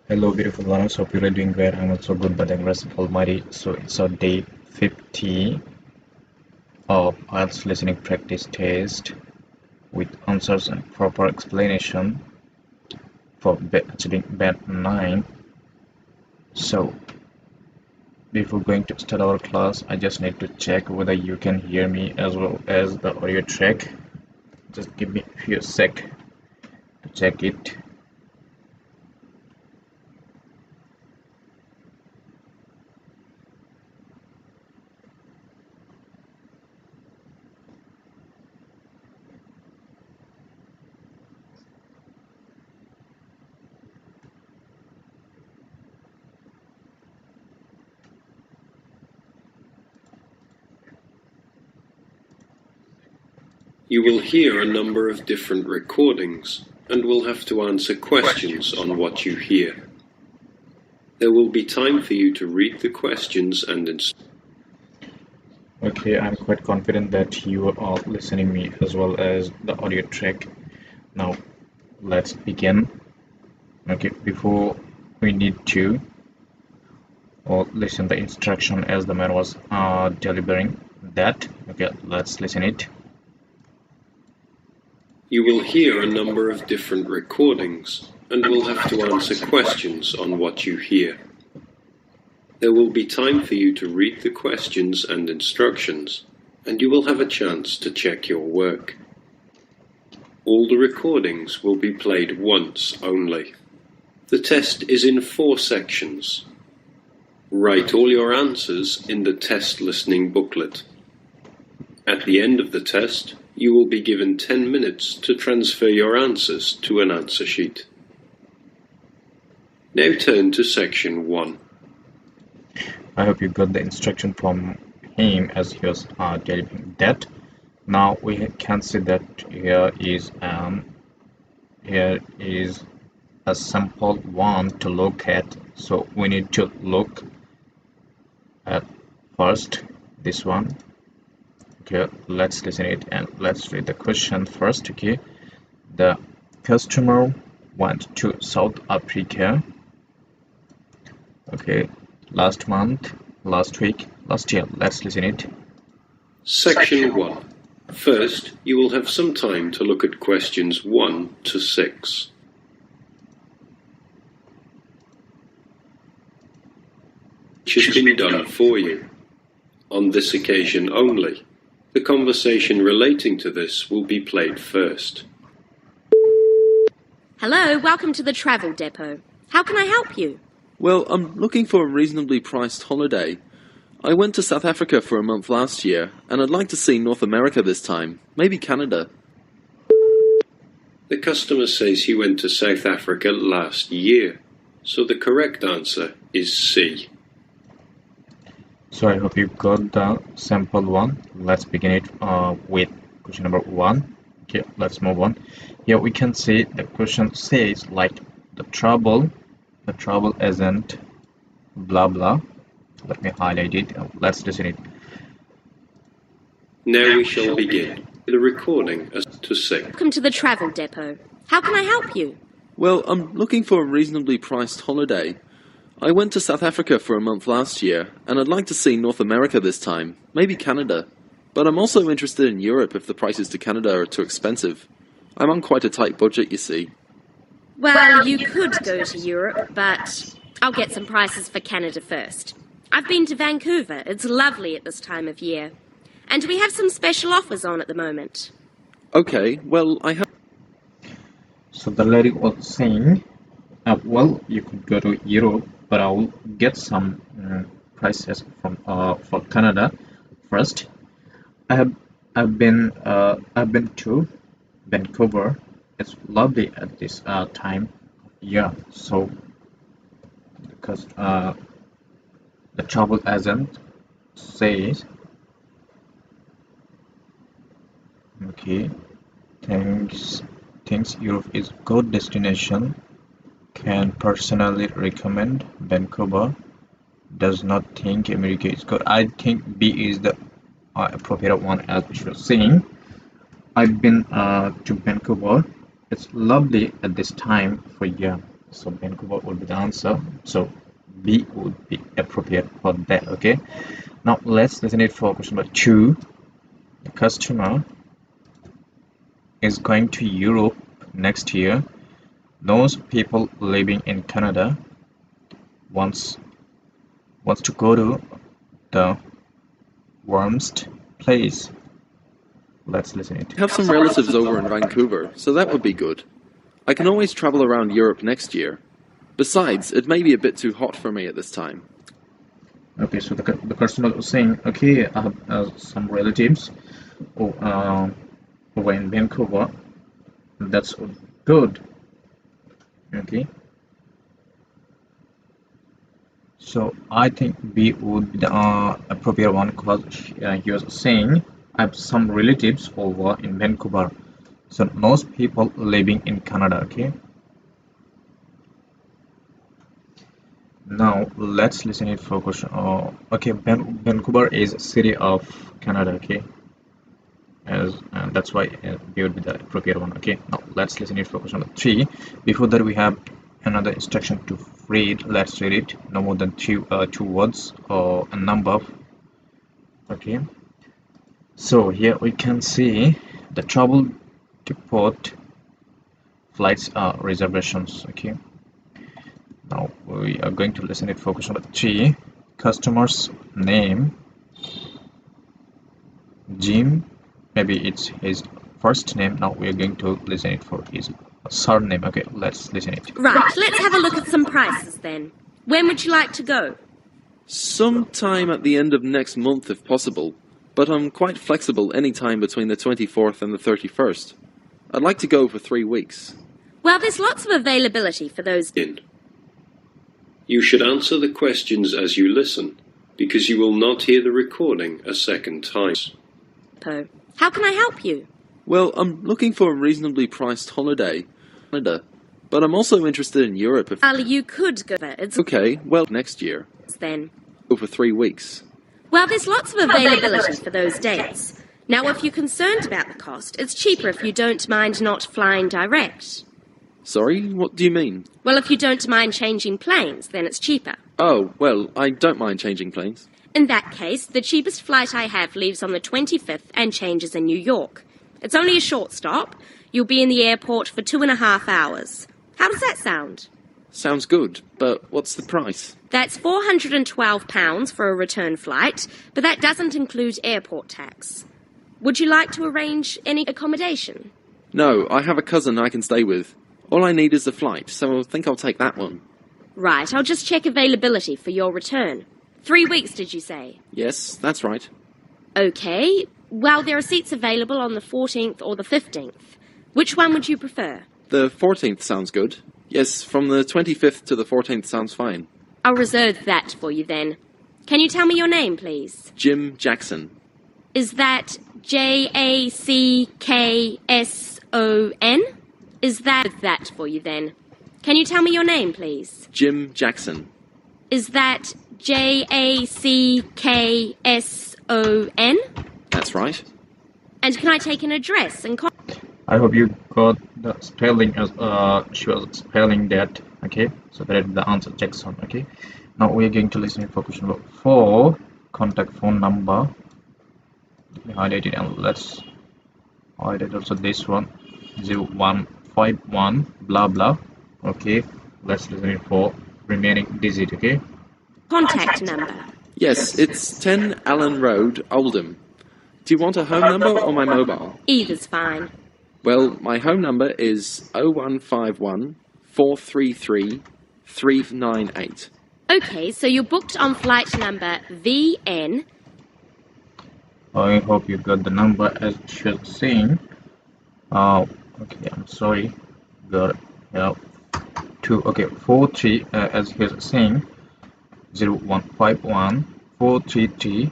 Hello, beautiful learners. Hope you're all doing well. I'm also good by the grace of Almighty. So it's our day 50 of IELTS listening practice test with answers and proper explanation for achieving band 9. So before going to start our class, I just need to check whether you can hear me as well as the audio track. Just give me a few seconds to check it. You will hear a number of different recordings and will have to answer questions on what you hear. There will be time for you to read the questions and Okay, I'm quite confident that you are listening me as well as the audio track. Now let's begin. Okay, before we need to listen the instruction as the man was delivering that. Okay, let's listen it. You will hear a number of different recordings and will have to answer questions on what you hear. There will be time for you to read the questions and instructions, and you will have a chance to check your work. All the recordings will be played once only. The test is in 4 sections. Write all your answers in the test listening booklet. At the end of the test, you will be given 10 minutes to transfer your answers to an answer sheet. Now turn to section 1. I hope you got the instruction from him as he was delivering that. Now we can see that here is a sample one to look at. So we need to look at first this one. Okay, let's listen it and let's read the question first. Okay, the customer went to South Africa. Okay, last month, last week, last year. Let's listen it. Section 1. First, you will have some time to look at questions 1 to 6. Which has been done for you. On this occasion only, the conversation relating to this will be played first. Hello, welcome to the travel depot. How can I help you? Well, I'm looking for a reasonably priced holiday. I went to South Africa for a month last year, and I'd like to see North America this time, maybe Canada. The customer says he went to South Africa last year, so the correct answer is C. So I hope you got the sample one. Let's begin it with question number 1. Okay, let's move on. Here we can see the question says like the trouble isn't blah blah. Let me highlight it. Let's listen it. Now we shall begin the recording as to 6. Welcome to the travel depot. How can I help you? Well, I'm looking for a reasonably priced holiday. I went to South Africa for a month last year, and I'd like to see North America this time, maybe Canada. But I'm also interested in Europe if the prices to Canada are too expensive. I'm on quite a tight budget, you see. Well, you could go to Europe, but I'll get some prices for Canada first. I've been to Vancouver. It's lovely at this time of year. And we have some special offers on at the moment. Okay, well, I have... So the lady was saying, well, you could go to Europe, but I will get some prices from for Canada first. I've been to Vancouver. It's lovely at this time. Yeah, so because the travel agent says, okay, thinks Europe is good destination. Can personally recommend Vancouver. Does not think America is good. I think B is the appropriate one as you're saying. I've been to Vancouver. It's lovely at this time for year. So Vancouver would be the answer. So B would be appropriate for that. Okay. Now let's listen it for question number 2. The customer is going to Europe next year. Knows people living in Canada. Wants to go to the warmest place. Let's listen it. I have some relatives over in Vancouver, so that would be good. I can always travel around Europe next year. Besides, it may be a bit too hot for me at this time. Okay, so the customer was saying, okay, I have some relatives over in Vancouver. That's good. Okay. So I think B would be the appropriate one because he was saying I have some relatives over in Vancouver. So most people living in Canada. Okay. Now let's listen it for question. Okay, Vancouver is a city of Canada. Okay, and that's why B would be the appropriate one. Okay. Now let's listen it for question number 3. Before that, we have another instruction to read. Let's read it. No more than two words or a number. Okay. So here we can see the travel depot flights reservations. Okay. Now we are going to listen it for question number 3. Customer's name. Jim. Maybe it's his first name. Now we are going to listen it for his surname. Okay, let's listen it. Right, let's have a look at some prices then. When would you like to go? Sometime at the end of next month if possible, but I'm quite flexible any time between the 24th and the 31st. I'd like to go for 3 weeks. Well, there's lots of availability for those. You should answer the questions as you listen, because you will not hear the recording a second time. How can I help you? Well, I'm looking for a reasonably priced holiday, Canada, but I'm also interested in Europe if... Well, you could go there. It's Okay, well, next year. Then. Go for 3 weeks. Well, there's lots of availability for those dates. Now, if you're concerned about the cost, it's cheaper if you don't mind not flying direct. Sorry, what do you mean? Well, if you don't mind changing planes, then it's cheaper. Oh, well, I don't mind changing planes. In that case, the cheapest flight I have leaves on the 25th and changes in New York. It's only a short stop. You'll be in the airport for 2.5 hours. How does that sound? Sounds good, but what's the price? That's £412 for a return flight, but that doesn't include airport tax. Would you like to arrange any accommodation? No, I have a cousin I can stay with. All I need is a flight, so I think I'll take that one. Right, I'll just check availability for your return. 3 weeks, did you say? Yes, that's right. Okay. Well, there are seats available on the 14th or the 15th. Which one would you prefer? The 14th sounds good. Yes, from the 25th to the 14th sounds fine. I'll reserve that for you then. Can you tell me your name, please? Jim Jackson. Is that Jackson? Is that for you then? Can you tell me your name, please? Jim Jackson. Is that Jackson? That's right. And can I take an address and I hope you got the spelling as she was spelling that. Okay, so that is the answer, Jackson. Okay, now we are going to listen for question number 4. Contact phone number. Let me highlight it and let's highlight also this one. 0151 blah blah. Okay, let's listen it for remaining digit. Okay, contact number? Yes, it's 10 Allen Road, Oldham. Do you want a home number or my mobile? Either's fine. Well, my home number is 0151 433 398. Okay, so you're booked on flight number VN. I hope you got the number as she was saying. Okay, I'm sorry. Got it. Yeah. 43 as he was saying. 0151 433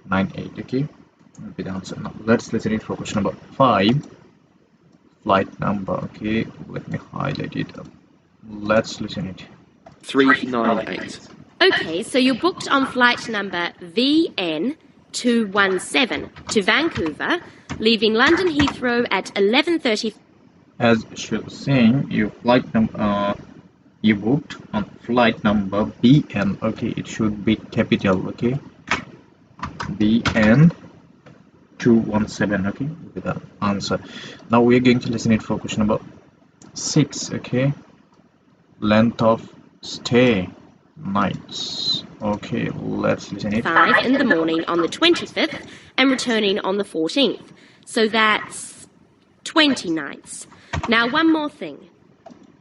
98. Okay, will be the answer. Now let's listen it for question number 5. Flight number. Okay, let me highlight it up. Let's listen it. 398. Okay, so you're booked on flight number VN217 to Vancouver, leaving London Heathrow at 11:30. As she was saying, you booked on flight number BN. Okay, it should be capital. Okay, BN 217. Okay, with the answer. Now we are going to listen it for question number 6. Okay, length of stay nights. Okay, let's listen it. 5 in the morning on the 25th and returning on the 14th. So that's 20 nights. Now, one more thing.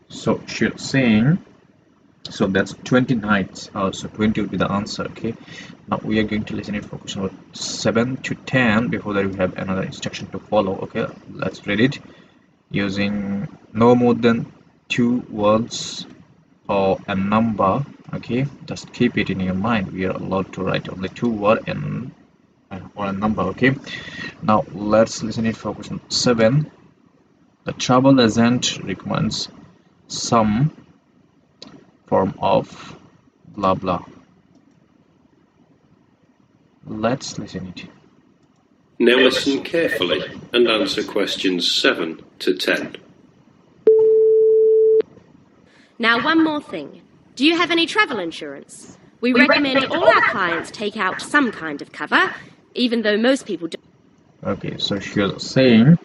So she's saying, so that's 20 nights. So 20 will be the answer. Okay, now we are going to listen it for question number 7 to 10. Before that, we have another instruction to follow. Okay, let's read it. Using no more than 2 words or a number. Okay, just keep it in your mind. We are allowed to write only 2 words and or a number. Okay, now let's listen it for question 7. The travel agent recommends some form of blah blah. Let's listen it. Now listen carefully and answer questions 7 to 10. Now, one more thing. Do you have any travel insurance? We recommend all our clients take out some kind of cover, even though most people don't. Okay, so she's saying,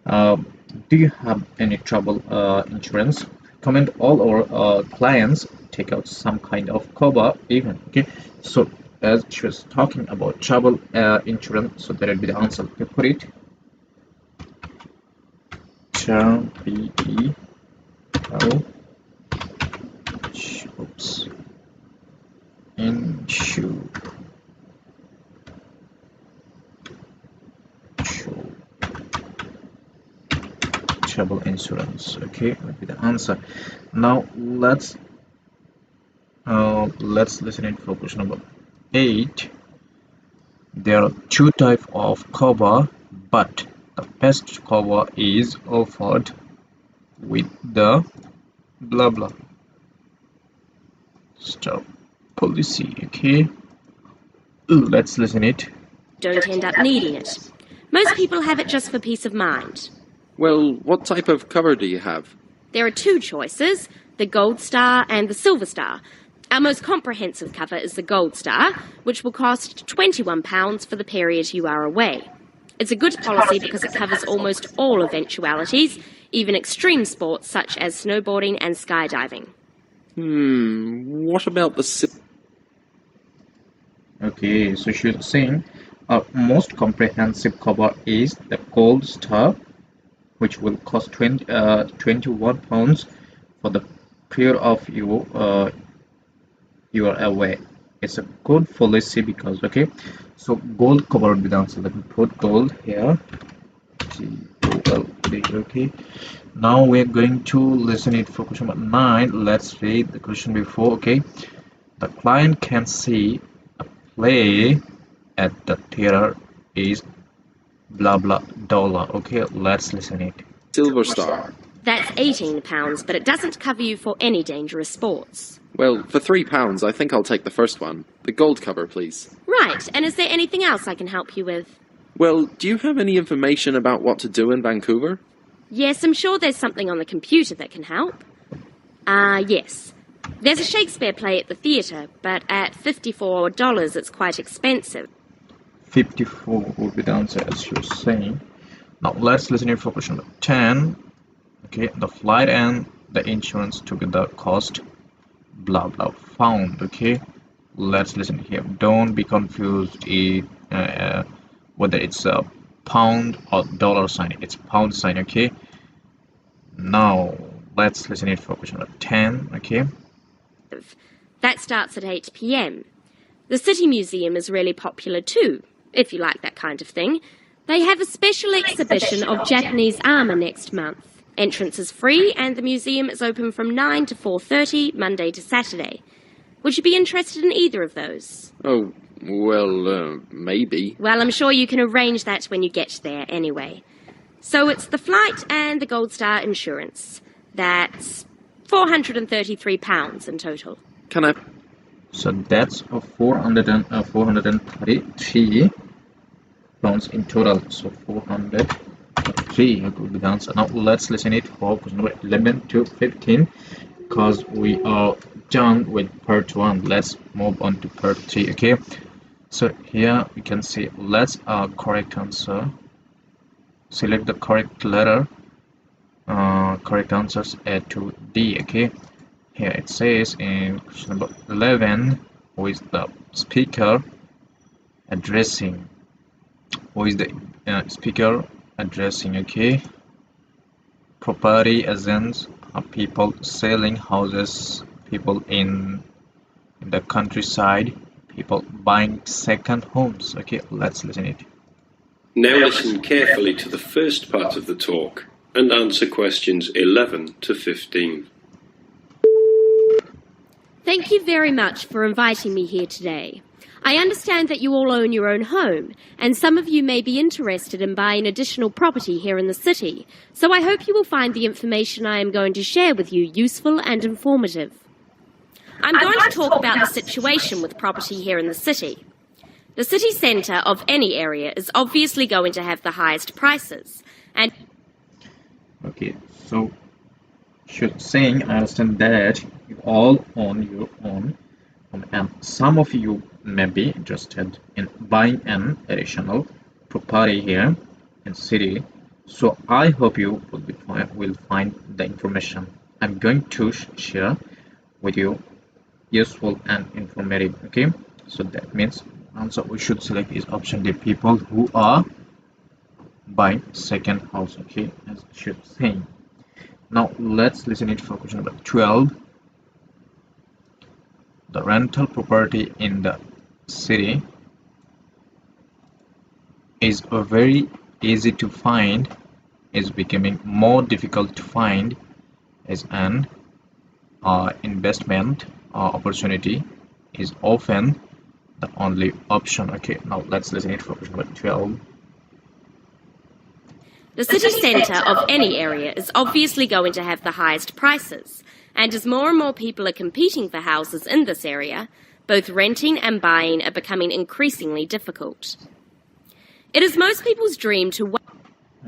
do you have any travel insurance? Comment all our clients take out some kind of cover even. Okay, so as she was talking about travel insurance, so that will be the answer. Okay, put it. Oops. Travel insurance. Okay, will be the answer. Now let's listen in for question number 8. There are 2 types of cover, but the best cover is offered with the blah blah stop policy. Okay, let's listen it. Don't end up needing it. Most people have it just for peace of mind. Well, what type of cover do you have? There are 2 choices, the Gold Star and the Silver Star. Our most comprehensive cover is the Gold Star, which will cost £21 for the period you are away. It's a good policy because it covers almost all eventualities, even extreme sports such as snowboarding and skydiving. What about the Okay, so she's saying our most comprehensive cover is the Gold Star, which will cost £21 for the period of you are away. It's a good policy because, okay, so gold cover would be the answer. Let me put gold here. G-O-L-D. Okay, now we're going to listen it for question number 9. Let's read the question before. Okay, the client can see a play at the theater is blah blah dollar. Okay, let's listen it. Silver Star? That's £18, but it doesn't cover you for any dangerous sports. Well, for £3, I think I'll take the first one. The gold cover, please. Right, and is there anything else I can help you with? Well, do you have any information about what to do in Vancouver? Yes, I'm sure there's something on the computer that can help. Yes. There's a Shakespeare play at the theatre, but at $54 it's quite expensive. 54 would be the answer, as she was saying. Now let's listen in for question number 10. Okay, the flight and the insurance together cost blah blah pound. Okay, let's listen here. Don't be confused whether it's a pound or dollar sign. It's pound sign. Okay, now let's listen it for question number 10. Okay, That starts at 8 p.m. The City Museum is really popular too, if you like that kind of thing. They have a special exhibition of Japanese armour next month. Entrance is free and the museum is open from 9 to 4:30, Monday to Saturday. Would you be interested in either of those? Oh, well, maybe. Well, I'm sure you can arrange that when you get there anyway. So it's the flight and the Gold Star insurance. That's £433 in total. Can I... so that's 433 pounds in total. So 433 3 could be the answer. Now let's listen it for question number 11 to 15 because we are done with part 1. Let's move on to part 3. Okay, so here we can see let's correct answer. Select the correct letter. Correct answers A to D. Okay, here it says in question number 11, who is the speaker addressing? Who is the speaker addressing? Okay, property agents are people selling houses, people in the countryside, people buying second homes. Okay, let's listen it. Now listen carefully to the first part of the talk and answer questions 11 to 15. Thank you very much for inviting me here today. I understand that you all own your own home, and some of you may be interested in buying additional property here in the city, so I hope you will find the information I am going to share with you useful and informative. I'm going to talk about the situation with property here in the city. The city centre of any area is obviously going to have the highest prices, and Okay, so should saying I understand that you all own your own home, and some of you may be interested in buying an additional property here in city. So I hope you will find the information I'm going to share with you useful and informative. Okay, so that means answer we should select is option D, people who are buying second house. Okay, as it should say. Now let's listen it for question number 12. The rental property in the city is very easy to find, is becoming more difficult to find, as an investment opportunity is often the only option. Okay, now let's listen it for question number 12. the city centre of any area is obviously going to have the highest prices, and as more and more people are competing for houses in this area, both renting and buying are becoming increasingly difficult. It is most people's dream to...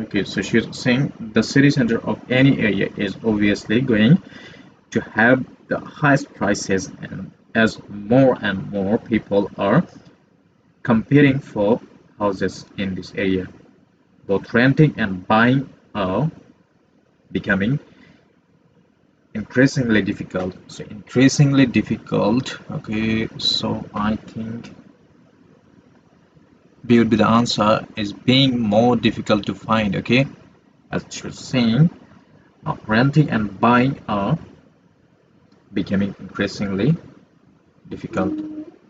Okay, so she's saying the city center of any area is obviously going to have the highest prices, and as more and more people are competing for houses in this area, both renting and buying are becoming increasingly difficult. So increasingly difficult. Okay, so I think B would be the answer, is being more difficult to find. Okay, as she was saying, renting and buying are becoming increasingly difficult.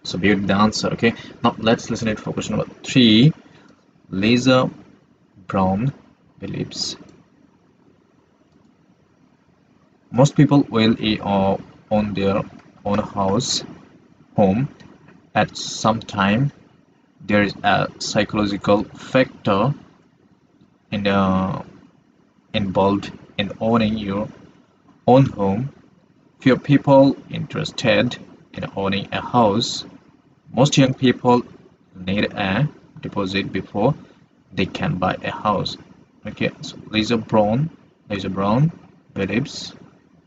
So B would be the answer. Okay, now let's listen it for question number 3. Lisa Brown believes most people will own their own home at some time. There is a psychological factor involved in owning your own home. Few people interested in owning a house. Most young people need a deposit before they can buy a house. Okay, so Lisa Brown believes.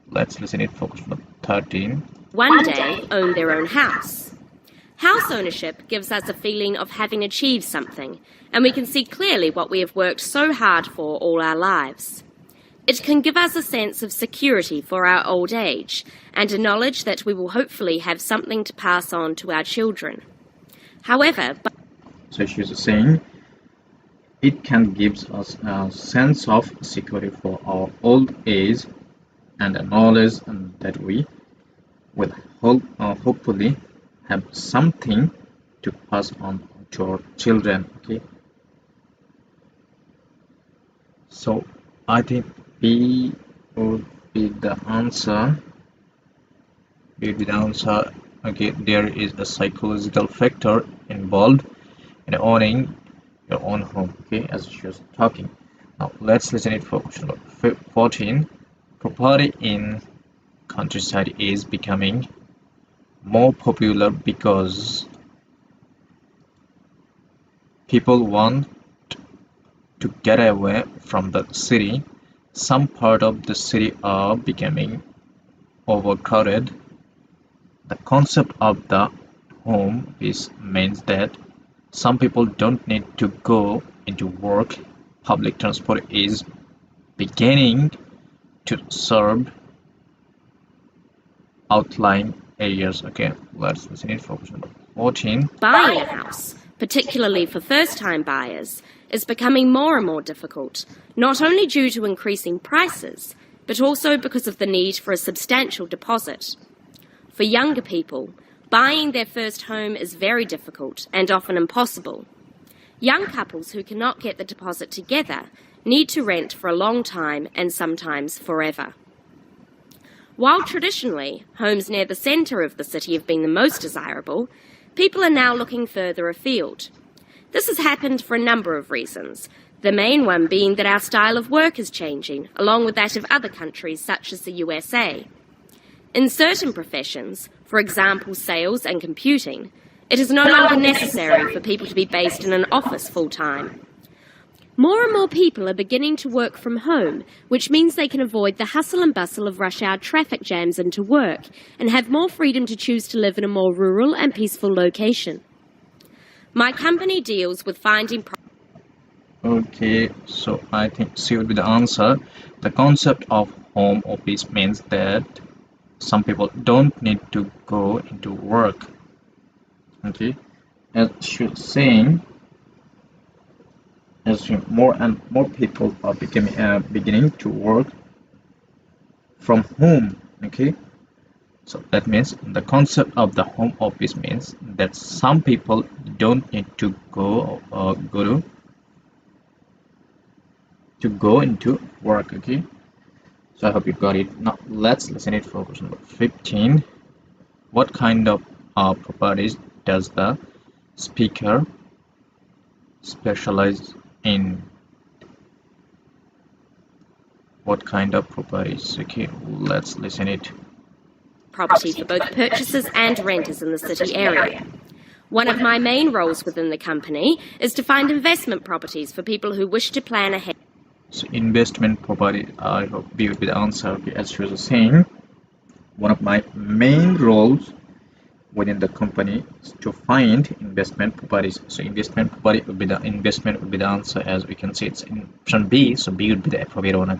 Let's listen it for question number 13. one day own their own house. House ownership gives us a feeling of having achieved something, and we can see clearly what we have worked so hard for all our lives. It can give us a sense of security for our old age, and a knowledge that we will hopefully have something to pass on to our children. However, So she's saying it can give us a sense of security for our old age and a knowledge that we will hopefully have something to pass on to our children. Okay, so I think B would be the answer. Okay, there is a psychological factor involved in owning your own home. Okay, as she was talking. Now let's listen it for question number 14. Property in countryside is becoming more popular because people want to get away from the city. Some part of the city are becoming overcrowded. The concept of the home is means that some people don't need to go into work. Public transport is beginning to serve outlying areas. Okay, let's listen it. Focus on 14. Buying a house, particularly for first-time buyers, is becoming more and more difficult, not only due to increasing prices, but also because of the need for a substantial deposit. For younger people, buying their first home is very difficult and often impossible. Young couples who cannot get the deposit together need to rent for a long time and sometimes forever. While traditionally, homes near the centre of the city have been the most desirable, people are now looking further afield. This has happened for a number of reasons, the main one being that our style of work is changing, along with that of other countries such as the USA. In certain professions, for example sales and computing, it is no longer necessary for people to be based in an office full-time. More and more people are beginning to work from home, which means they can avoid the hustle and bustle of rush hour traffic jams into work and have more freedom to choose to live in a more rural and peaceful location. My company deals with finding... Okay, so I think C would be the answer. The concept of home office means that some people don't need to go into work. Okay, as she was saying, more and more people are beginning to work from home. Okay, so that means the concept of the home office means that some people don't need to go into work. Okay, so I hope you got it. Now let's listen it. Focus on 15. What kind of properties does the speaker specialize in? What kind of properties? Okay, let's listen it. property for both purchasers and renters in the city area. One of my main roles within the company is to find investment properties for people who wish to plan ahead. So investment property, I hope B would be the answer. Okay, as she was saying, one of my main roles within the company is to find investment properties. So investment property would be the answer, as we can see it's in option B. So B would be the appropriate one.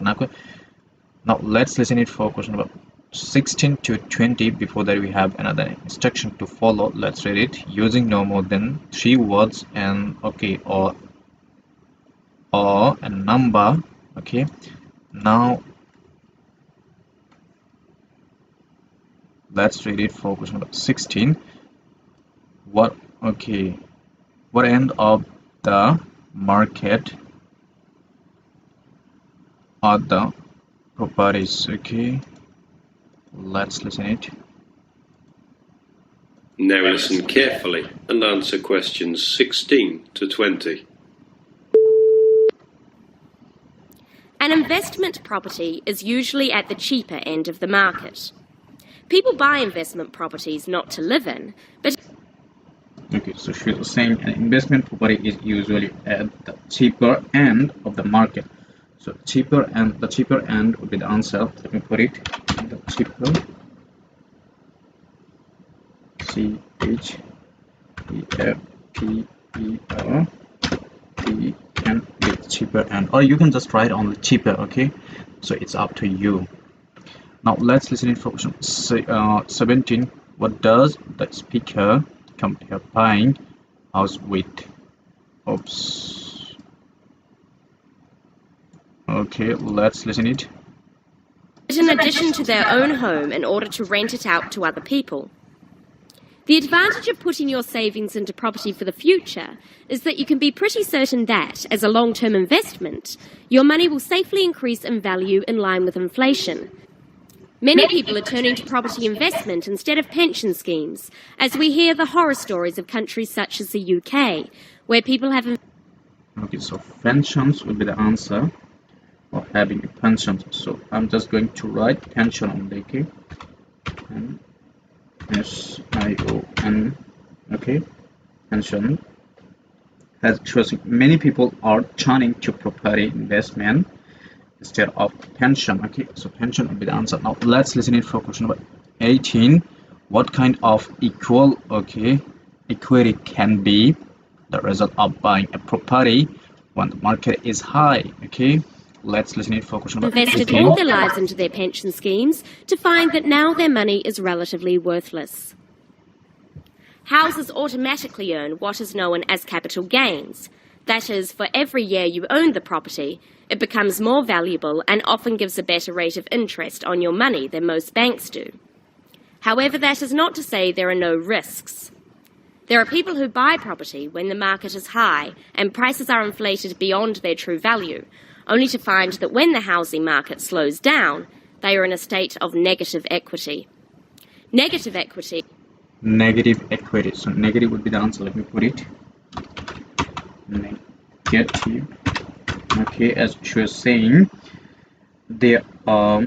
Now let's listen it for question number 16 to 20. Before that we have another instruction to follow. Let's read it. Using no more than 3 words and okay or a number. Okay, now let's read it for question number 16. What end of the market are the properties? Okay, let's listen it. Now listen carefully and answer questions 16 to 20. An investment property is usually at the cheaper end of the market. People buy investment properties not to live in, but... Okay, so she was saying an investment property is usually at the cheaper end of the market. So the cheaper end would be the answer. Let me put it. The cheaper. C-H-E-F-P-E-R-T-N with cheaper end, or you can just write only cheaper. Okay, so it's up to you. Now let's listen in for question 17. What does the speaker compare buying house with? Oops. Okay, let's listen it. in addition to their own home in order to rent it out to other people. The advantage of putting your savings into property for the future is that you can be pretty certain that, as a long-term investment, your money will safely increase in value in line with inflation. Many people are turning to property investment instead of pension schemes, as we hear the horror stories of countries such as the UK, where people have... Okay, so pensions will be the answer of having a pension. So I'm just going to write pension on the okay. S-I-O-N, okay, pension. as shows many people are turning to property investment instead of pension. Okay, so pension will be the answer. Now let's listen it for question number 18. What kind of equity can be the result of buying a property when the market is high? Okay, let's listen it for question number Invested 18. all their lives into their pension schemes to find that now their money is relatively worthless. Houses automatically earn what is known as capital gains. That is, for every year you own the property, it becomes more valuable and often gives a better rate of interest on your money than most banks do. However, that is not to say there are no risks. There are people who buy property when the market is high and prices are inflated beyond their true value, only to find that when the housing market slows down, they are in a state of negative equity. Negative equity. So negative would be the answer. Let me put it. Negative. Okay, as she was saying, they are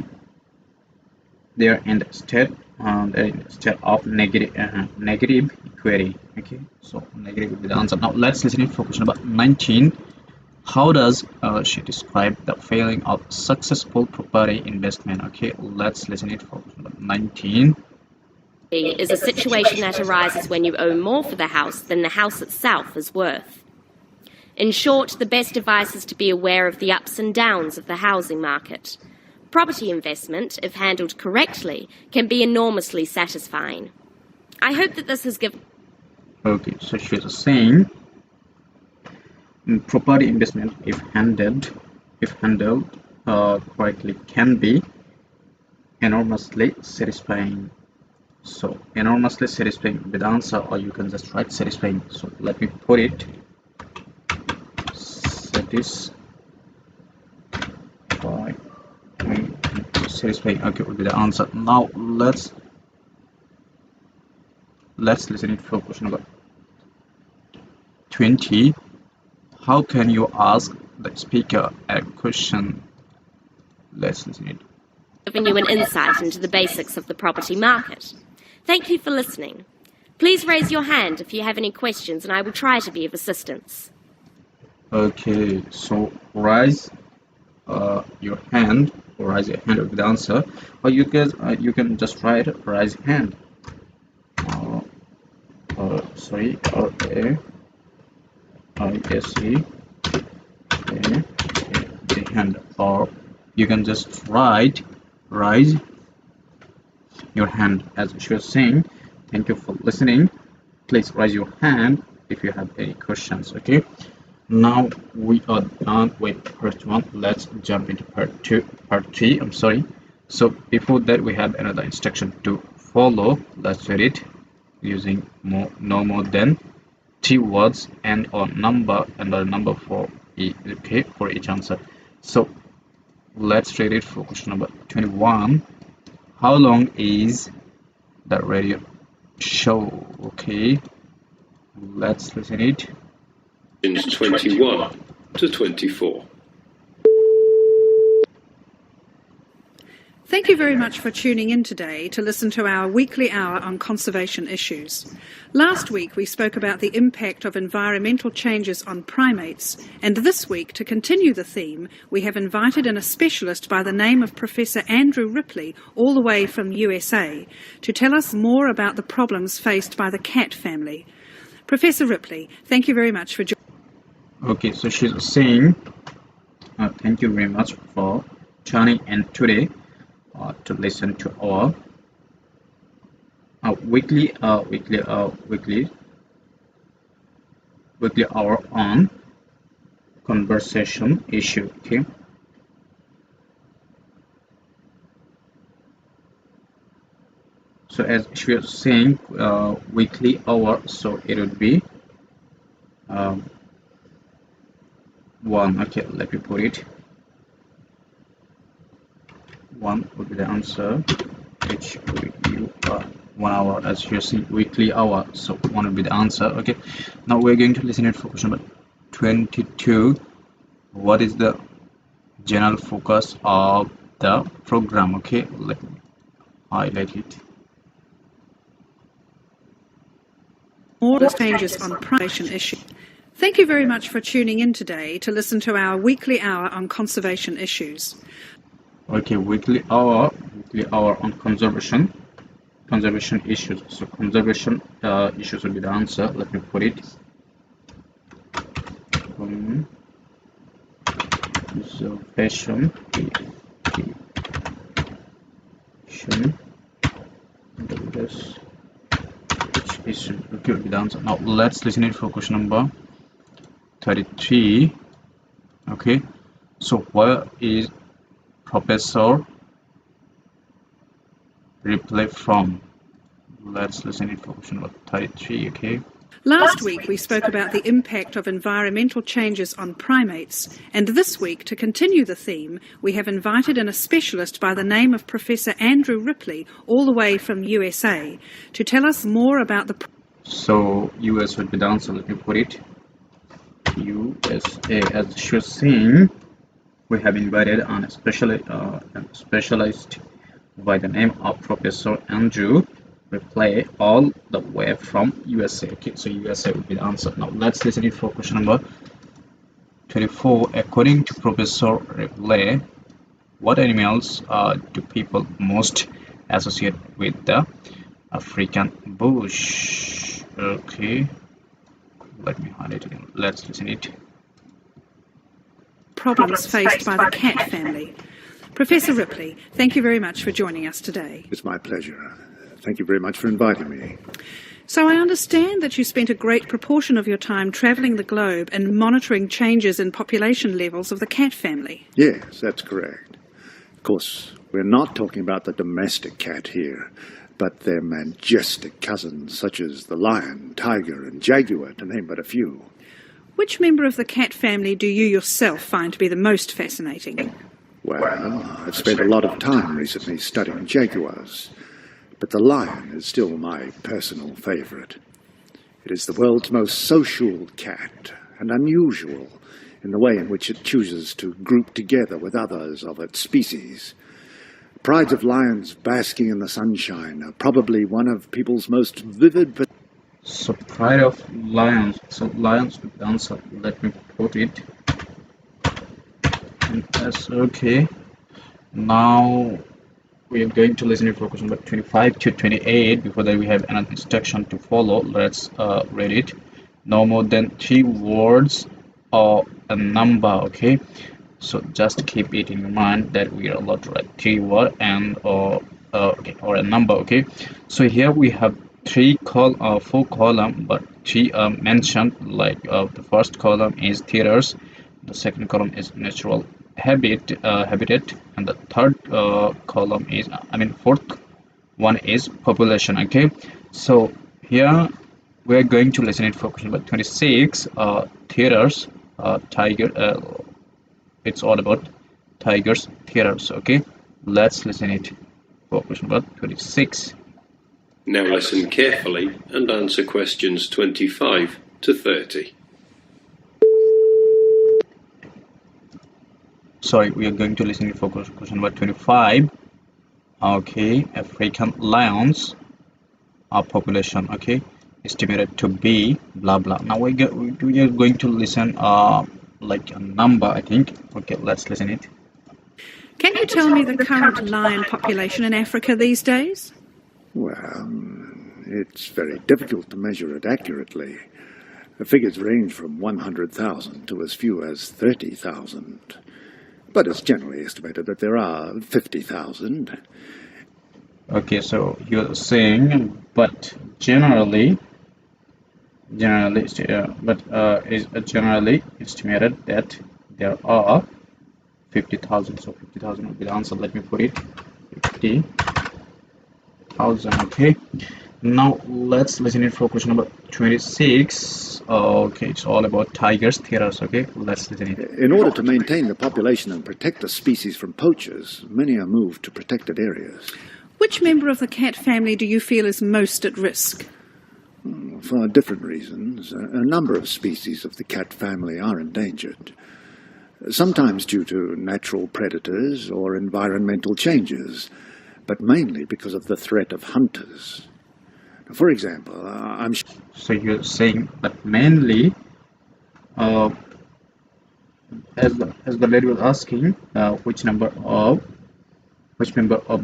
in the state of negative equity. Okay, so negative would be the answer. Now let's listen it for question number 19. How does she describe the feeling of successful property investment? Okay, let's listen it for question number 19. Is a situation that arises when you owe more for the house than the house itself is worth. In short, the best advice is to be aware of the ups and downs of the housing market. Property investment, if handled correctly, can be enormously satisfying. I hope that this has given... Okay, so she's saying property investment, if handled correctly, can be enormously satisfying. So enormously satisfying with the answer, or you can just write satisfying. So let me put it. Satisfying. Okay, will be the answer. Now let's listen it for question number 20. How can you ask the speaker a question? Let's listen it. Given you an insight into the basics of the property market. Thank you for listening. Please raise your hand if you have any questions and I will try to be of assistance. Okay, so raise your hand with the answer, or you can just write raise hand. Sorry, R-A-I-S-E, the hand, or you can just write raise your hand. As she was saying, thank you for listening. Please raise your hand if you have any questions. Okay, now we are done with part 1. Let's jump into part 3. I'm sorry. So before that, we have another instruction to follow. Let's read it using no more than 3 words and a number for each answer. So let's read it for question number 21. How long is the radio show? Okay, let's listen it. 21 to 24. Thank you very much for tuning in today to listen to our weekly hour on conservation issues. Last week we spoke about the impact of environmental changes on primates, and this week, to continue the theme, we have invited in a specialist by the name of Professor Andrew Ripley, all the way from USA, to tell us more about the problems faced by the cat family. Professor Ripley, thank you very much for joining. Okay, so she's saying thank you very much for tuning in today to listen to our weekly hour on conversation issue. Okay, so as she was saying, weekly hour, so it would be 1. Okay, let me put it. 1 would be the answer, which will give 1 hour, as you see, weekly hour, so 1 would be the answer. Okay, now we're going to listen it for question number 22. What is the general focus of the program? Okay, let me highlight it. More changes on conservation issues. Thank you very much for tuning in today to listen to our weekly hour on conservation issues. Okay, weekly hour on conservation issues. So conservation issues will be the answer. Let me put it. Conservation issue. Okay, will be the answer. Now let's listen it for question number 33. Okay, so where is Professor Ripley from? Let's listen it for question number 33. Okay. Last week we spoke about the impact of environmental changes on primates, and this week, to continue the theme, we have invited in a specialist by the name of Professor Andrew Ripley, all the way from USA, to tell us more about the... So US would be the answer. Let me put it. USA. As you're seeing, we have invited on a specialist by the name of Professor Andrew Ripley, all the way from USA. Okay, so USA will be the answer. Now let's listen it for question number 24. According to Professor Ripley, what animals do people most associate with the African bush? Okay, let me highlight it again. Let's listen it. Problems faced by the cat family. Professor Ripley, thank you very much for joining us today. It's my pleasure. Thank you very much for inviting me. So I understand that you spent a great proportion of your time travelling the globe and monitoring changes in population levels of the cat family. Yes, that's correct. Of course, we're not talking about the domestic cat here, but their majestic cousins such as the lion, tiger and jaguar, to name but a few. Which member of the cat family do you yourself find to be the most fascinating? Well, I've spent a lot of time recently studying jaguars, but the lion is still my personal favourite. It is the world's most social cat, and unusual in the way in which it chooses to group together with others of its species. Prides of lions basking in the sunshine are probably one of people's most vivid... So pride of lions. So lions with the answer. Let me put it. Yes, okay. Now we are going to listen to question number 25 to 28. Before that, we have another instruction to follow. Let's read it. No more than 3 words or a number. Okay, so just keep it in mind that we are allowed to write 3 words and or a number. Okay, so here we have 4 column, but 3 are mentioned. Like the first column is theaters, the second column is natural habitat, and the third column is fourth one is population. Okay, so here we are going to listen it for question number 26. Theaters, tiger, it's all about tigers, theaters. Okay, let's listen it for question number 26. Now listen carefully and answer questions 25 to 30. Sorry, we are going to listen to question number 25. Okay, African lions population, okay, estimated to be blah blah. Now we are going to listen like a number, I think. Okay, let's listen it. Can you tell me the current lion population in Africa these days? Well, it's very difficult to measure it accurately. The figures range from 100,000 to as few as 30,000. But it's generally estimated that there are 50,000. Okay, so you're saying, but generally is generally estimated that there are 50,000. So 50,000 will be the answer. Let me put it 50,000. Okay, now let's listen it for question number 26. Okay, it's all about tigers, theaters. Okay, let's listen it. In order to maintain the population and protect the species from poachers, many are moved to protected areas. Which member of the cat family do you feel is most at risk? For different reasons, a number of species of the cat family are endangered. Sometimes due to natural predators or environmental changes, but mainly because of the threat of hunters. For example, So you're saying, but mainly uh, as the lady was asking, which member of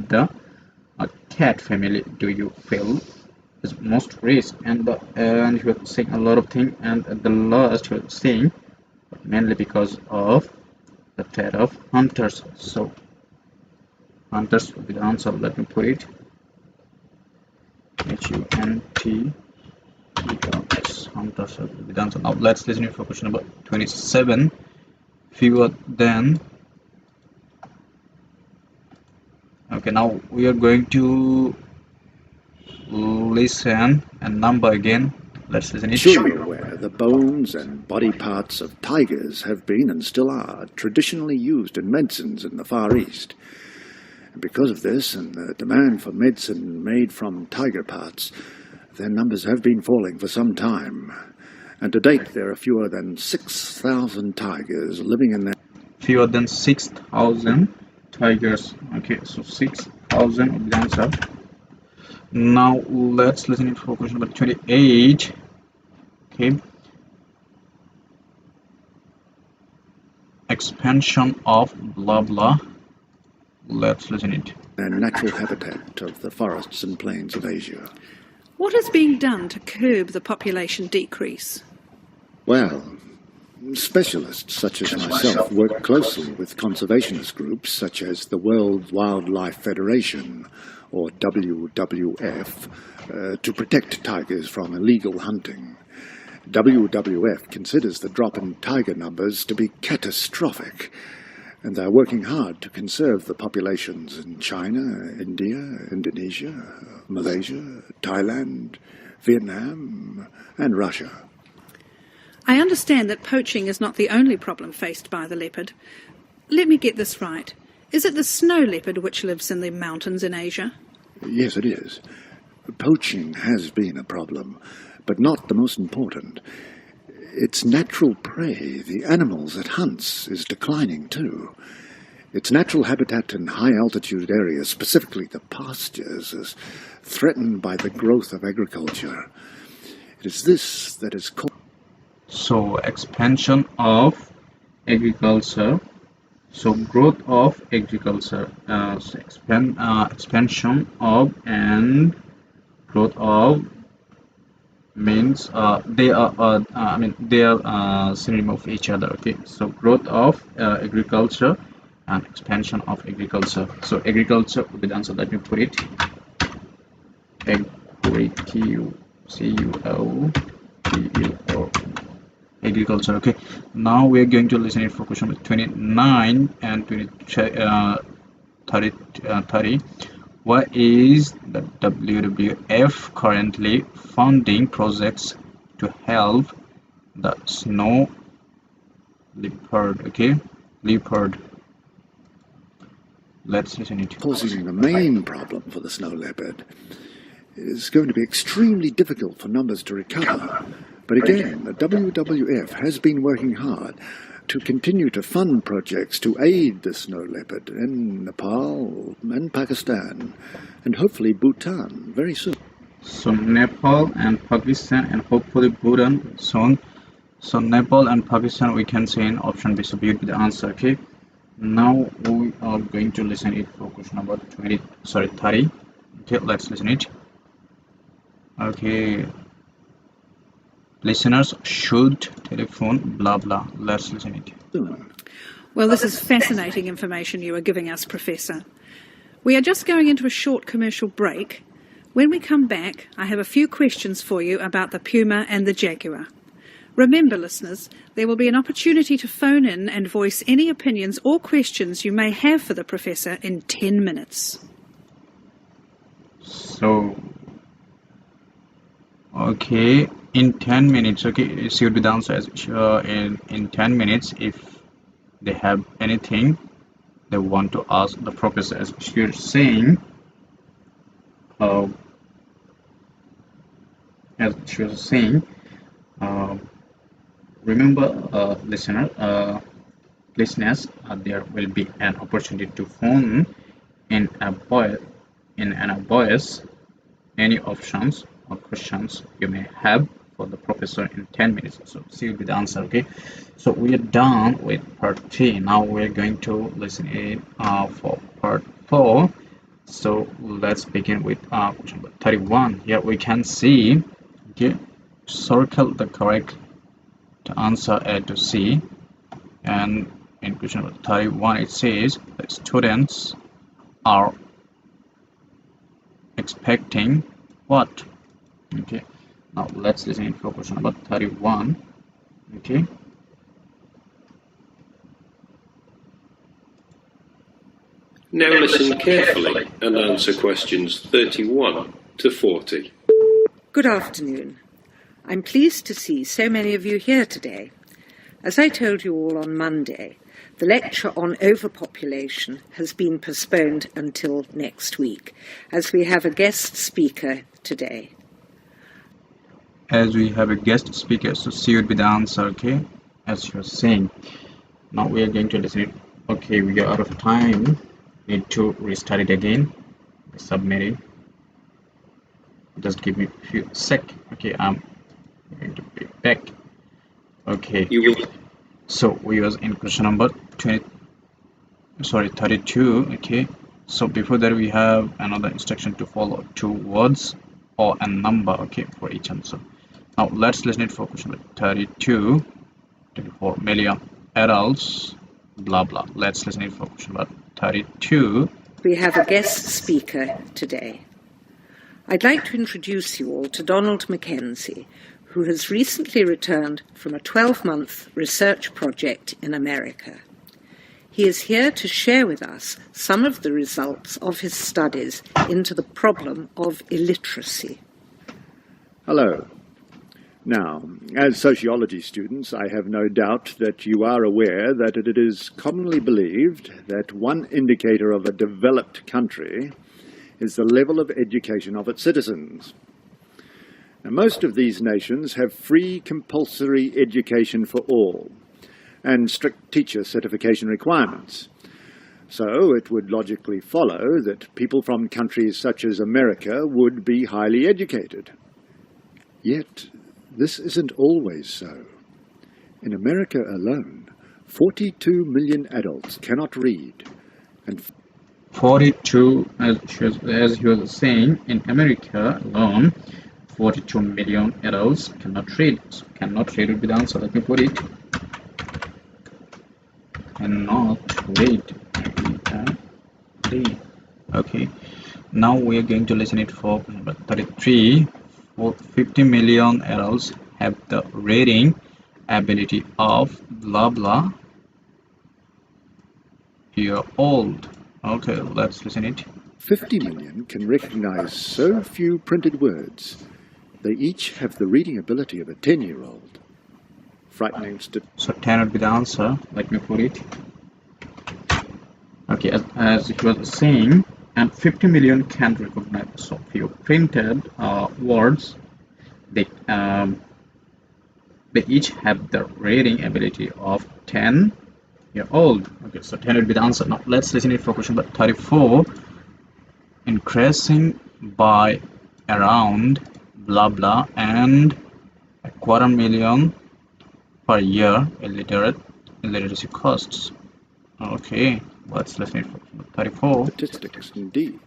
the cat family do you feel is most risk? And he was saying a lot of things, and at the last he was saying mainly because of the threat of hunters. So hunters will be the answer. Let me put it. HUNT. Hunters will be the answer. Now let's listen for question number 27. Fewer than. Okay, now we are going to listen and number again. Let's listen it. Sure you're aware the bones and body parts of tigers have been and still are traditionally used in medicines in the Far East. And because of this and the demand for medicine made from tiger parts, their numbers have been falling for some time. And to date there are fewer than 6,000 tigers living in their... Fewer than 6,000 tigers. Okay, so 6,000 will be the answer. Now let's listen it for question number 28. Okay. Expansion of blah blah. Let's listen it. and natural habitat of the forests and plains of Asia. What is being done to curb the population decrease? Well, specialists such as myself work closely with conservationist groups such as the World Wildlife Federation, or WWF, to protect tigers from illegal hunting. WWF considers the drop in tiger numbers to be catastrophic, and they're working hard to conserve the populations in China, India, Indonesia, Malaysia, Thailand, Vietnam, and Russia. I understand that poaching is not the only problem faced by the leopard. Let me get this right. Is it the snow leopard which lives in the mountains in Asia? Yes, it is. Poaching has been a problem, but not the most important. Its natural prey, the animals it hunts, is declining too. Its natural habitat in high-altitude areas, specifically the pastures, is threatened by the growth of agriculture. It is this that is called... So expansion of agriculture. So growth of agriculture. So expansion of and growth of means they are synonym of each other. Okay, so growth of agriculture and expansion of agriculture. So agriculture will be the answer. Let me put it. Agriculture. Okay, now we are going to listen it for question number 29 and 30. What is the WWF currently funding projects to help the snow leopard? Okay, leopard. Let's listen it. Causing the main problem for the snow leopard. It is going to be extremely difficult for numbers to recover. But again, the WWF has been working hard to continue to fund projects to aid the snow leopard in Nepal and Pakistan, and hopefully Bhutan very soon. So Nepal and Pakistan and hopefully Bhutan soon. So Nepal and Pakistan we can say in option B. So B would be the answer. Okay. Now we are going to listen it for question number 30. Okay, let's listen it. Okay. Listeners should telephone blah blah. Let's listen it. Well, this is fascinating information you are giving us, Professor. We are just going into a short commercial break. When we come back, I have a few questions for you about the puma and the jaguar. Remember, listeners, there will be an opportunity to phone in and voice any opinions or questions you may have for the Professor in 10 minutes. So, okay, in 10 minutes, okay, she would be the answer as in 10 minutes. If they have anything they want to ask the professor, as she was saying, remember, listeners, there will be an opportunity to phone in a voice any options or questions you may have for the professor in 10 minutes. So C will be the answer. Okay, so we are done with part 3. Now we're going to listen in for part 4. So let's begin with question number 31. Here we can see, okay, circle the correct answer A to C, and in question number 31 it says the students are expecting what? Okay, now let's listen in for question number 31. Okay, Now listen carefully and answer questions 31 to 40. Good afternoon. I'm pleased to see so many of you here today. As I told you all on Monday, the lecture on overpopulation has been postponed until next week, as we have a guest speaker today. as we have a guest speaker, so C would be the answer. Okay, as you're saying. Now we are going to listen it. Okay, we are out of time. Need to restart it again. Submitting. Just give me a few sec. Okay, I'm going to be back. Okay, so we was in question number 32. Okay, so before that we have another instruction to follow: 2 words or a number, okay, for each answer. Now let's listen it for question number 32. 24 million adults, blah blah. Let's listen it for question number 32. We have a guest speaker today. I'd like to introduce you all to Donald Mackenzie, who has recently returned from a 12-month research project in America. He is here to share with us some of the results of his studies into the problem of illiteracy. Hello. Now, as sociology students, I have no doubt that you are aware that it is commonly believed that one indicator of a developed country is the level of education of its citizens. Now, most of these nations have free compulsory education for all and strict teacher certification requirements. So it would logically follow that people from countries such as America would be highly educated. Yet, this isn't always so. In America alone, 42 million adults cannot read, and 42, as you were saying, in America alone, 42 million adults cannot read. So cannot read would be the answer. Let me put it. Cannot read. Okay. Now we are going to listen it for number 33. 50 million adults have the reading ability of blah blah year old. Okay, let's listen it. 50 million can recognize so few printed words. They each have the reading ability of a 10-year-old. Frightening So 10 would be the answer. Let me put it. Okay, as it was saying, and 50 million can recognize so few printed words. They each have the reading ability of 10-year-old. Okay, so 10 would be the answer. Now let's listen it for question number 34. Increasing by around blah blah and 250,000 per year illiteracy costs. Okay, let's listen it for 34. statistics indeed,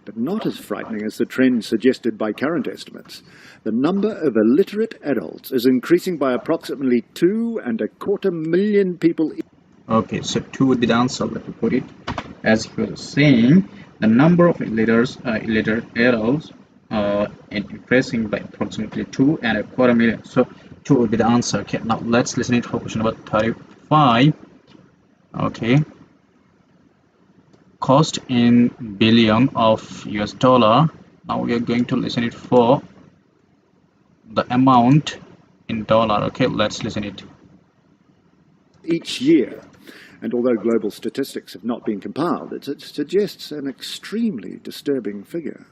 but not as frightening as the trend suggested by current estimates. The number of illiterate adults is increasing by approximately 2.25 million people. Okay, so 2 would be the answer. Let me put it. As you were saying, the number of illiterate adults increasing by approximately 2.25 million. So 2 would be the answer. Okay, now let's listen it for question number 35. Okay, cost in billion of US dollar. Now we are going to listen it for the amount in dollar. Okay, let's listen it. Each year, and although global statistics have not been compiled, it suggests an extremely disturbing figure.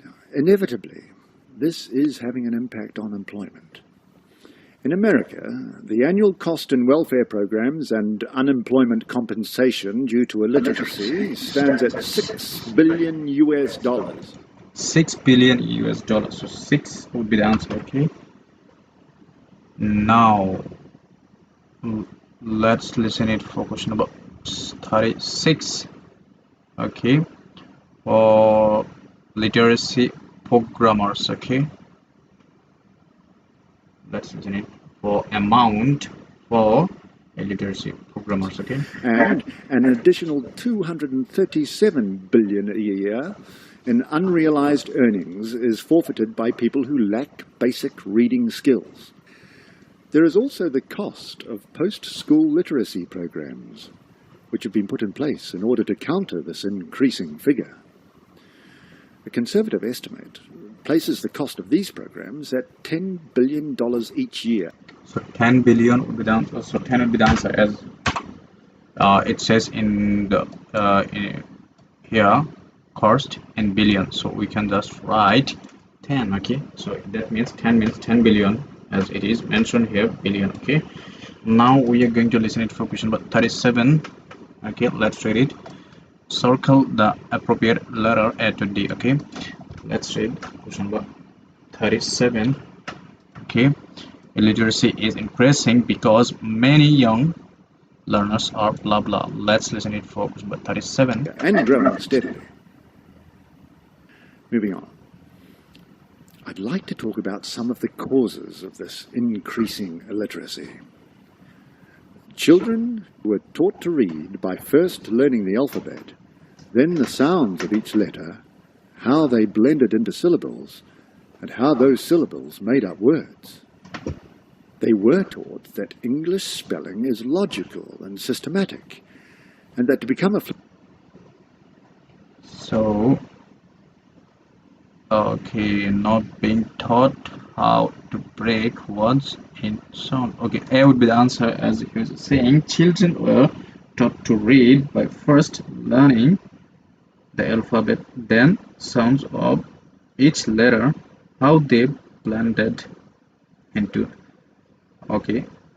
Now, inevitably, this is having an impact on employment. In America, the annual cost in welfare programs and unemployment compensation due to illiteracy stands at $6 billion. 6 billion US dollars. So 6 would be the answer. Okay, now let's listen it for question number 36. Okay, for literacy programmers. Okay, let's listen it for amount for literacy programmers. Okay, And an additional 237 billion a year in unrealized earnings is forfeited by people who lack basic reading skills. There is also the cost of post-school literacy programs, which have been put in place in order to counter this increasing figure. A conservative estimate places the cost of these programs at $10 billion each year. so 10 billion would be the answer. So 10 would be the answer, as it says in the here cost in billion. So we can just write 10. Okay, so that means 10 billion, as it is mentioned here, billion. Okay, now we are going to listen it for question number 37. Okay, let's read it. Circle the appropriate letter A to D. Okay, let's read question number 37. Okay, illiteracy is increasing because many young learners are blah blah. Let's listen it for question number 37. And growing steadily. Moving on. I'd like to talk about some of the causes of this increasing illiteracy. Children were taught to read by first learning the alphabet, then the sounds of each letter, how they blended into syllables, and how those syllables made up words. They were taught that English spelling is logical and systematic, and that to become a So, okay, not being taught how to break words in sound. Okay, A would be the answer, as he was saying. Children were taught to read by first learning the alphabet, then sounds of each letter, how they blended into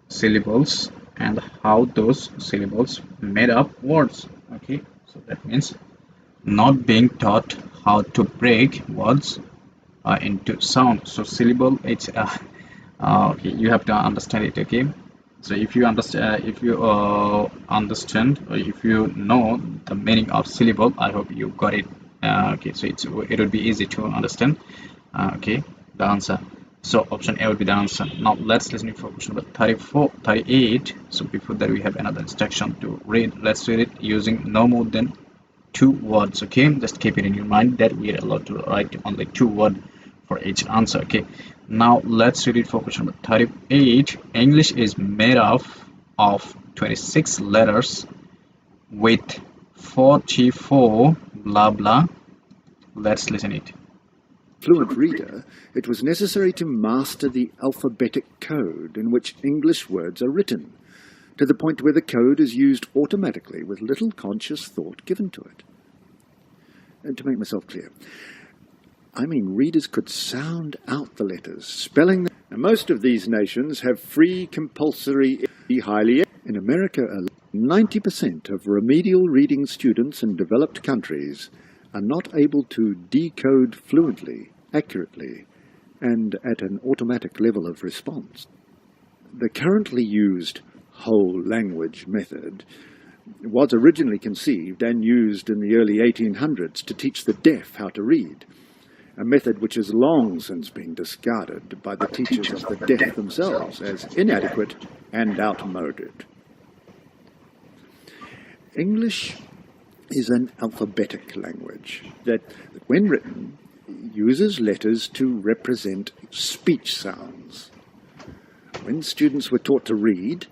syllables, and how those syllables made up words. Okay, so that means not being taught how to break words into sound. So syllable, it's okay, you have to understand it. Okay, so if you understand, understand, or if you know the meaning of syllable, I hope you got it. Okay, so it would be easy to understand. Okay, the answer. So option A would be the answer. Now let's listen for question number 38. So before that, we have another instruction to read. Let's read it using no more than 2 words. Okay, just keep it in your mind that we are allowed to write only 2 words for each answer. Okay, now let's read it for question number 38. English is made up of 26 letters with 44 blah blah. Let's listen it. fluent reader, it was necessary to master the alphabetic code in which English words are written, to the point where the code is used automatically with little conscious thought given to it. And to make myself clear, I mean readers could sound out the letters, spelling them. And most of these nations have free, compulsory, highly. In America, 90% of remedial reading students in developed countries are not able to decode fluently, accurately, and at an automatic level of response. The currently used whole language method was originally conceived and used in the early 1800s to teach the deaf how to read, a method which has long since been discarded by the teachers of the deaf themselves as inadequate and outmoded. English is an alphabetic language that, when written, uses letters to represent speech sounds. When students were taught to read,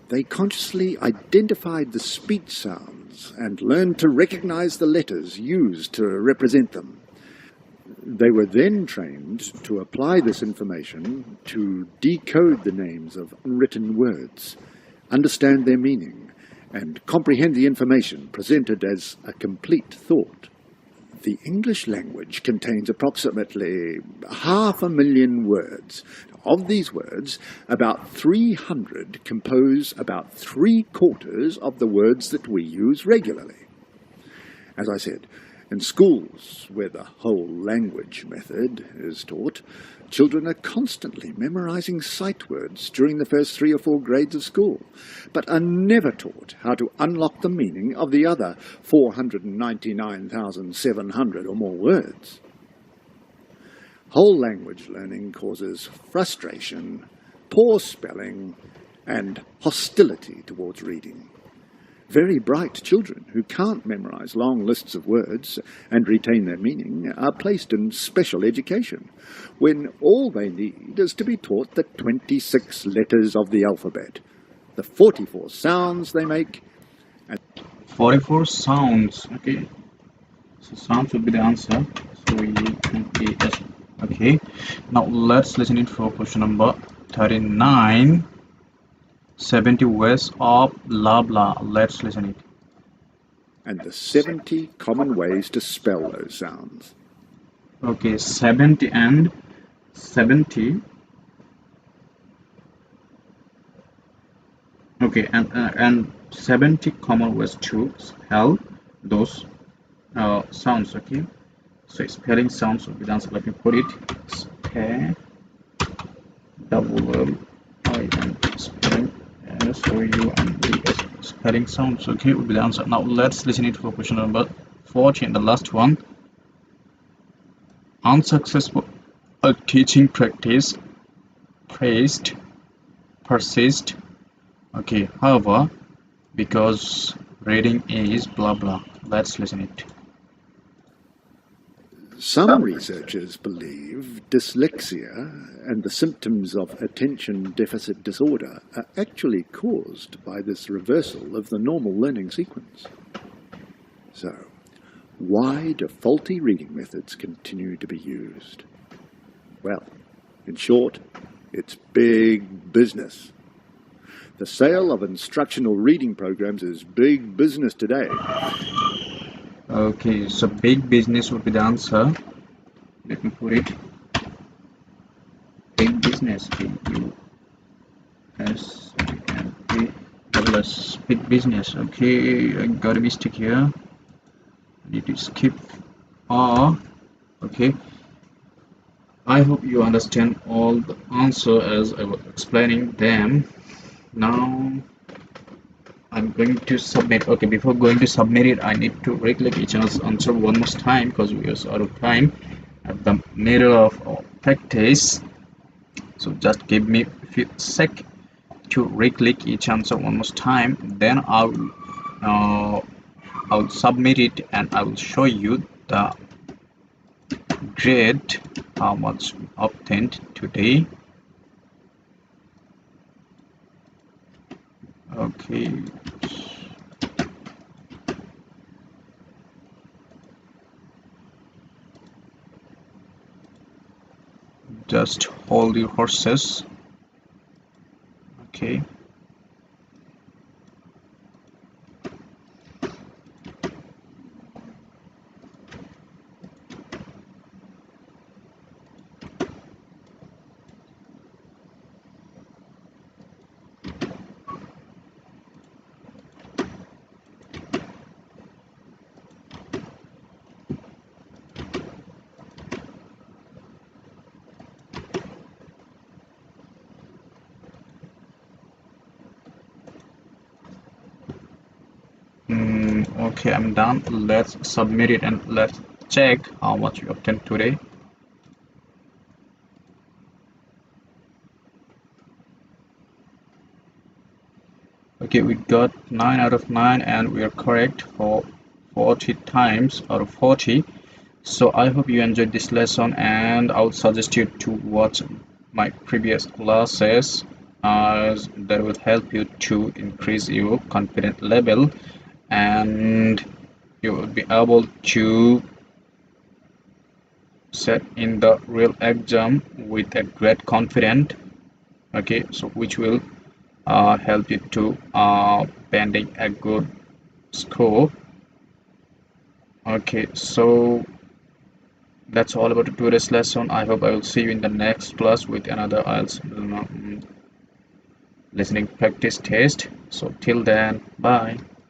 they consciously identified the speech sounds and learned to recognize the letters used to represent them. They were then trained to apply this information to decode the names of unwritten words, understand their meaning, and comprehend the information presented as a complete thought. The English language contains approximately 500,000 words. Of these words, about 300 compose about 3/4 of the words that we use regularly. As I said, In schools, where the whole language method is taught, children are constantly memorizing sight words during the first 3 or 4 grades of school, but are never taught how to unlock the meaning of the other 499,700 or more words. Whole language learning causes frustration, poor spelling, and hostility towards reading. Very bright children who can't memorize long lists of words and retain their meaning are placed in special education, when all they need is to be taught the 26 letters of the alphabet, the 44 sounds they make, and 44 sounds. Okay, so sounds would be the answer. So we can yes. Okay, now let's listen it for question number 39. 70 ways of blah blah. Let's listen it. and the 70 common ways to spell those sounds. Okay, 70 and 70. Okay, and 70 common ways to spell those sounds. Okay, so spelling sounds will be the answer. Let me put it. Spell, double I N, spelling S-O-U-N-D-S, spelling sounds. Okay, will be the answer. Now let's listen it for question number 40 and the last one. Unsuccessful teaching practice, persist. Okay, however, because reading is blah blah. Let's listen it. Some researchers believe dyslexia and the symptoms of attention deficit disorder are actually caused by this reversal of the normal learning sequence. So, why do faulty reading methods continue to be used? Well, in short, it's big business. The sale of instructional reading programs is big business today. Okay, so big business would be the answer. Let me put it. Big business. B-U-S-N-A-S. Big business. Okay, I got a mistake here. I need to skip R. Okay. I hope you understand all the answer as I was explaining them. Now I'm going to submit. Okay, before going to submit it, I need to reclick each answer one more time because we are out of time at the middle of our practice. So just give me a few seconds to reclick each answer one more time. Then I'll submit it and I will show you the grade, how much we obtained today. Okay. Just hold your horses. Okay. Okay, I'm done. Let's submit it and let's check how much we obtained today. Okay, we got 9 out of 9 and we are correct for 40 times out of 40. So I hope you enjoyed this lesson, and I would suggest you to watch my previous classes as that will help you to increase your confidence level and you will be able to set in the real exam with a great confidence. Okay, so which will help you to pending a good score. Okay, so that's all about today's lesson. I hope I will see you in the next class with another IELTS listening practice test. So till then, bye.